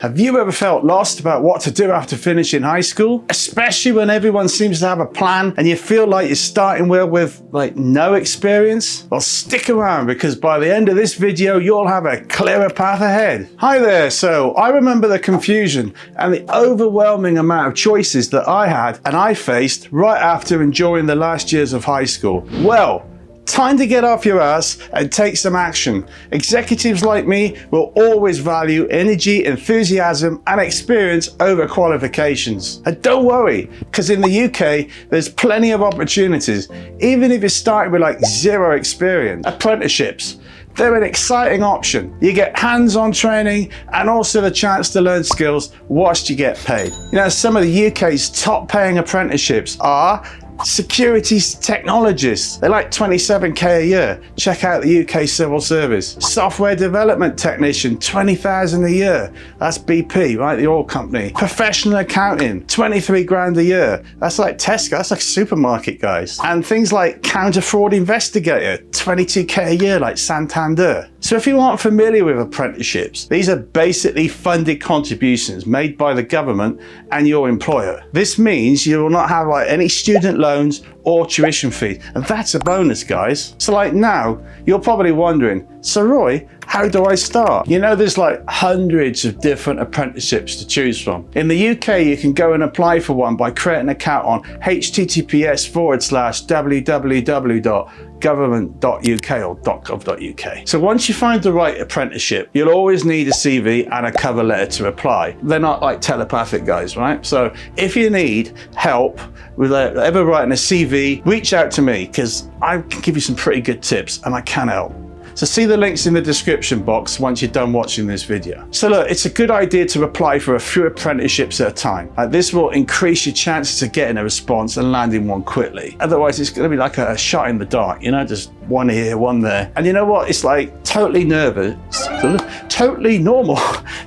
Have you ever felt lost about what to do after finishing high school? Especially when everyone seems to have a plan and you feel like you're starting with no experience? Well, stick around because by the end of this video, you'll have a clearer path ahead. Hi there. So I remember the confusion and the overwhelming amount of choices that I had and I faced right after and during the last years of high school. Well, time to get off your ass and take some action. Executives like me will always value energy, enthusiasm, and experience over qualifications. And don't worry, because in the UK, there's plenty of opportunities, even if you're starting with zero experience. Apprenticeships. They're an exciting option. You get hands-on training and also the chance to learn skills whilst you get paid. You know, some of the UK's top paying apprenticeships are securities technologists. They're like 27k a year. Check out the UK civil service. Software development technician, 20,000 a year. That's BP, right? The oil company. Professional accounting, 23 grand a year. That's like Tesco, that's like supermarket guys. And things like counter fraud investigator, 22k a year like Santander. So if you aren't familiar with apprenticeships, these are basically funded contributions made by the government and your employer. This means you will not have any student loans or tuition fees, and that's a bonus, guys. So now, you're probably wondering, so Roy, how do I start? You know, there's hundreds of different apprenticeships to choose from. In the UK, you can go and apply for one by creating an account on https://www.government.uk or .gov.uk. So once you find the right apprenticeship, you'll always need a CV and a cover letter to apply. They're not like telepathic, guys, right? So if you need help with ever writing a CV, reach out to me because I can give you some pretty good tips and I can help. So see the links in the description box once you're done watching this video. So look, it's a good idea to apply for a few apprenticeships at a time. This will increase your chances of getting a response and landing one quickly. Otherwise, it's going to be like a shot in the dark, you know, just one here, one there. And you know what? It's totally normal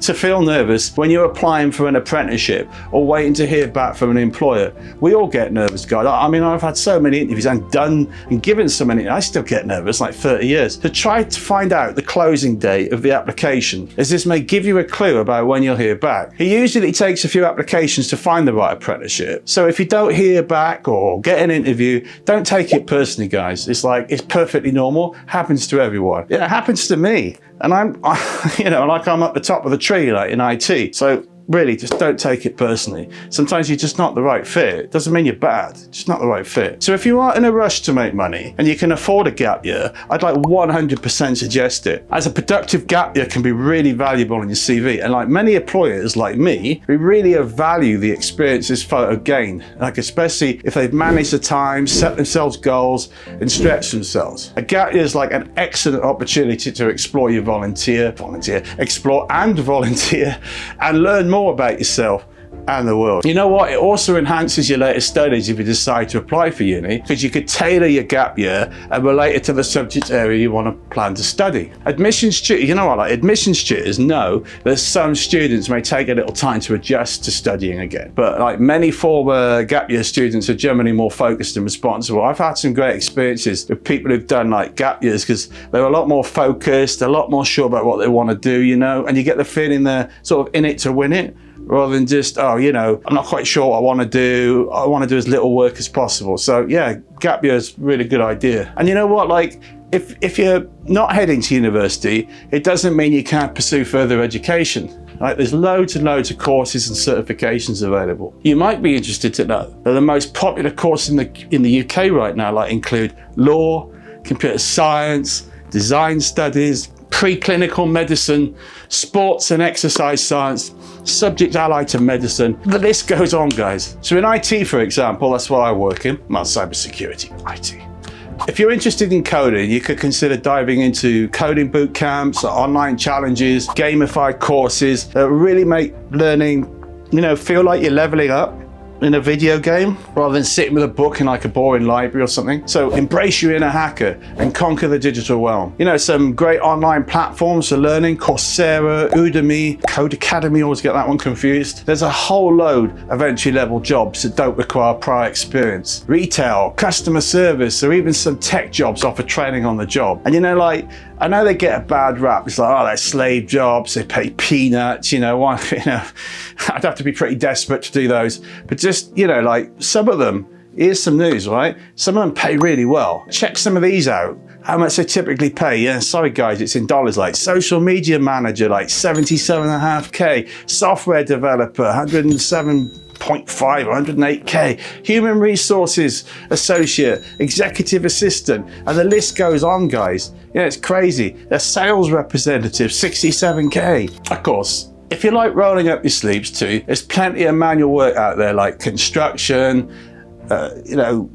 to feel nervous when you're applying for an apprenticeship or waiting to hear back from an employer. We all get nervous, guys. I mean, I've had so many interviews and done and given so many, I still get nervous, 30 years. So try to find out the closing date of the application, as this may give you a clue about when you'll hear back. It usually takes a few applications to find the right apprenticeship. So if you don't hear back or get an interview, don't take it personally, guys. It's perfectly normal, happens to everyone. It happens to me. And I'm at the top of the tree, in IT. So really, just don't take it personally. Sometimes you're just not the right fit. It doesn't mean you're bad, just not the right fit. So if you are in a rush to make money and you can afford a gap year, I'd 100% suggest it. As a productive gap year can be really valuable on your CV. And many employers like me, we really value the experiences photo gained, especially if they've managed the time, set themselves goals, and stretched themselves. A gap year is an excellent opportunity to explore and volunteer, and learn more about yourself and the world. You know what? It also enhances your later studies if you decide to apply for uni, because you could tailor your gap year and relate it to the subject area you want to plan to study. Admissions tutors know that some students may take a little time to adjust to studying again, but many former gap year students are generally more focused and responsible. I've had some great experiences with people who've done gap years because they're a lot more focused, a lot more sure about what they want to do, and you get the feeling they're sort of in it to win it, rather than just, I'm not quite sure what I want to do. I want to do as little work as possible. So yeah, gap year is a really good idea. And you know what, if you're not heading to university, it doesn't mean you can't pursue further education. There's loads and loads of courses and certifications available. You might be interested to know that the most popular courses in the UK right now include law, computer science, design studies, preclinical medicine, sports and exercise science, subjects allied to medicine. The list goes on, guys. So in IT, for example, that's what I work in, cybersecurity, IT. If you're interested in coding, you could consider diving into coding boot camps, online challenges, gamified courses that really make learning, feel like you're leveling up in a video game rather than sitting with a book in a boring library or something. So embrace your inner hacker and conquer the digital realm. Some great online platforms for learning: Coursera, Udemy, Code Academy, always get that one confused. There's a whole load of entry-level jobs that don't require prior experience. Retail, customer service, or even some tech jobs offer training on the job. And I know they get a bad rap. It's like, oh, they're slave jobs, they pay peanuts, you know, why, you know, I'd have to be pretty desperate to do those. But just, you know, like some of them, here's some news, right? Some of them pay really well. Check some of these out. How much they typically pay. Yeah, sorry guys, it's in dollars. Like social media manager, like 77.5K. Software developer, 107.5, 108K. Human resources associate, executive assistant, and the list goes on, guys. Yeah, it's crazy. A sales representative, 67K. Of course, if you like rolling up your sleeves too, there's plenty of manual work out there, like construction, you know,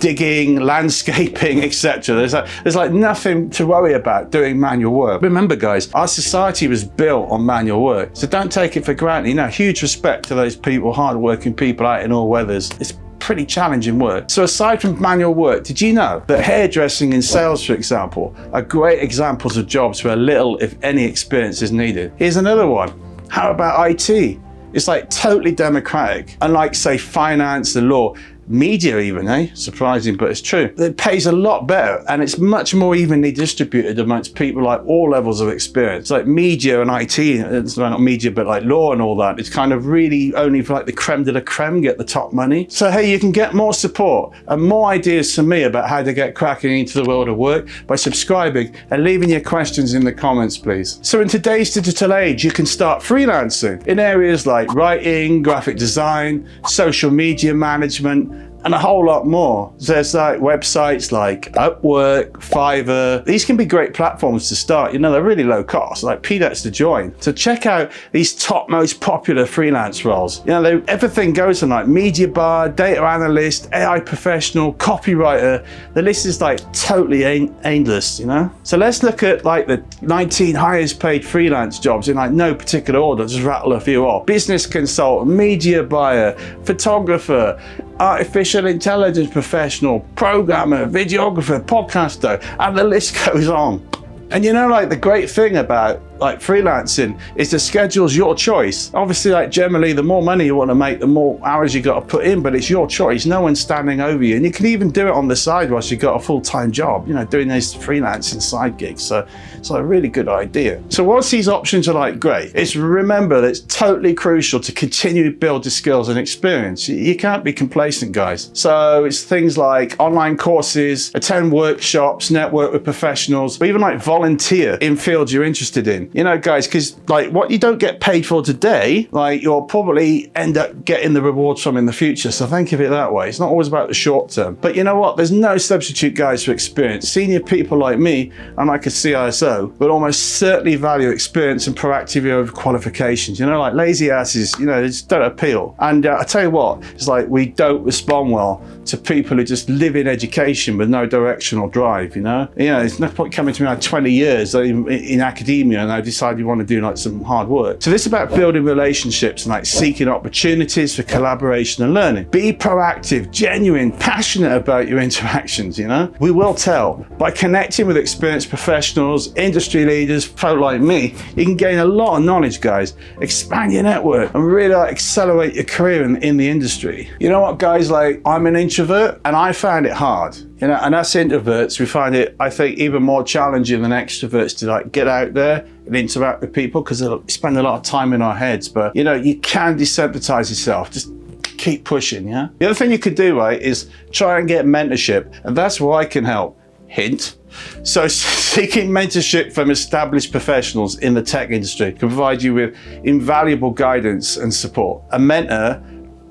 digging, landscaping, etc. There's like nothing to worry about doing manual work. Remember guys, our society was built on manual work, so don't take it for granted. You know, huge respect to those people, hard-working people out in all weathers. It's pretty challenging work. So aside from manual work, did you know that hairdressing and sales, for example, are great examples of jobs where little, if any, experience is needed? Here's another one. How about IT? It's like totally democratic. Unlike, say, finance and law, media even, surprising, but it's true. It pays a lot better, and it's much more evenly distributed amongst people like all levels of experience. Like media and IT, it's not media, but like law and all that, it's kind of really only for like the creme de la creme get the top money. So hey, you can get more support and more ideas from me about how to get cracking into the world of work by subscribing and leaving your questions in the comments, please. So in today's digital age, you can start freelancing in areas like writing, graphic design, social media management, and a whole lot more. There's like websites like Upwork, Fiverr. These can be great platforms to start. You know, they're really low cost, like peanuts to join. So check out these top most popular freelance roles. You know, everything goes from like media bar, data analyst, AI professional, copywriter. The list is like totally endless, you know? So let's look at like the 19 highest paid freelance jobs in like no particular order. Just rattle a few off. Business consultant, media buyer, photographer, artificial intelligence professional, programmer, videographer, podcaster, and the list goes on. And you know, like the great thing about like freelancing is the schedule's your choice. Obviously, like generally, the more money you want to make, the more hours you got to put in, but it's your choice. No one's standing over you. And you can even do it on the side whilst you've got a full-time job, you know, doing these freelancing side gigs. So it's like a really good idea. So whilst these options are like great, it's remember that it's totally crucial to continue to build your skills and experience. You can't be complacent, guys. So it's things like online courses, attend workshops, network with professionals, or even like volunteer in fields you're interested in. You know, guys, because like what you don't get paid for today, like you'll probably end up getting the rewards from in the future. So think of it that way. It's not always about the short term. But you know what? There's no substitute, guys, for experience. Senior people like me, I'm like a CISO, but almost certainly value experience and proactivity over qualifications. You know, like lazy asses, you know, they just don't appeal. And I tell you what, it's like we don't respond well to people who just live in education with no direction or drive, you know? You know, it's no point coming to me like 20 years in academia and I decide you want to do like some hard work. So this is about building relationships and like seeking opportunities for collaboration and learning. Be proactive, genuine, passionate about your interactions, you know? We will tell. By connecting with experienced professionals, industry leaders, pro like me, you can gain a lot of knowledge, guys. Expand your network and really like, accelerate your career in the industry. You know what, guys, like I'm an introvert and I found it hard. You know, and us introverts, we find it, I think, even more challenging than extroverts to like get out there and interact with people because they spend a lot of time in our heads. But, you know, you can desensitize yourself. Just keep pushing, yeah? The other thing you could do, right, is try and get mentorship. And that's where I can help. Hint. So seeking mentorship from established professionals in the tech industry can provide you with invaluable guidance and support. A mentor,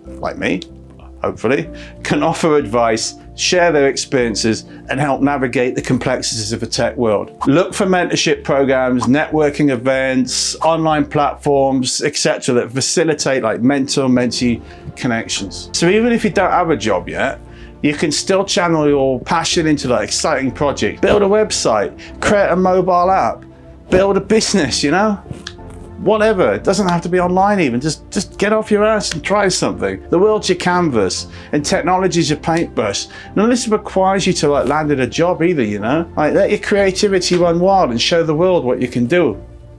like me, hopefully, can offer advice, share their experiences, and help navigate the complexities of the tech world. Look for mentorship programs, networking events, online platforms, etc. that facilitate like mentor-mentee connections. So even if you don't have a job yet, you can still channel your passion into like exciting projects. Build a website, create a mobile app, build a business, you know? Whatever, it doesn't have to be online even, just get off your ass and try something. The world's your canvas and technology's your paintbrush. None of this requires you to like land in a job either, you know? Like let your creativity run wild and show the world what you can do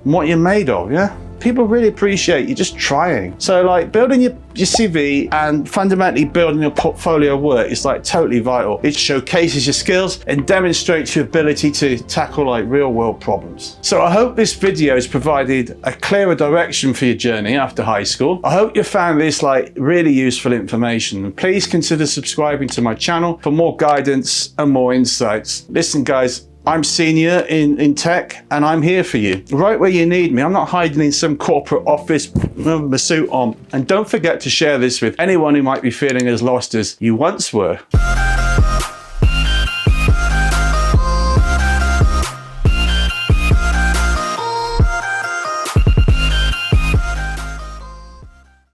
and what you're made of, yeah? people really appreciate you just trying. So like building your CV and fundamentally building your portfolio of work is like totally vital. It showcases your skills and demonstrates your ability to tackle like real world problems. So I hope this video has provided a clearer direction for your journey after high school. I hope you found this like really useful information. And please consider subscribing to my channel for more guidance and more insights. Listen guys, I'm senior in tech and I'm here for you, right where you need me. I'm not hiding in some corporate office with my suit on. And don't forget to share this with anyone who might be feeling as lost as you once were.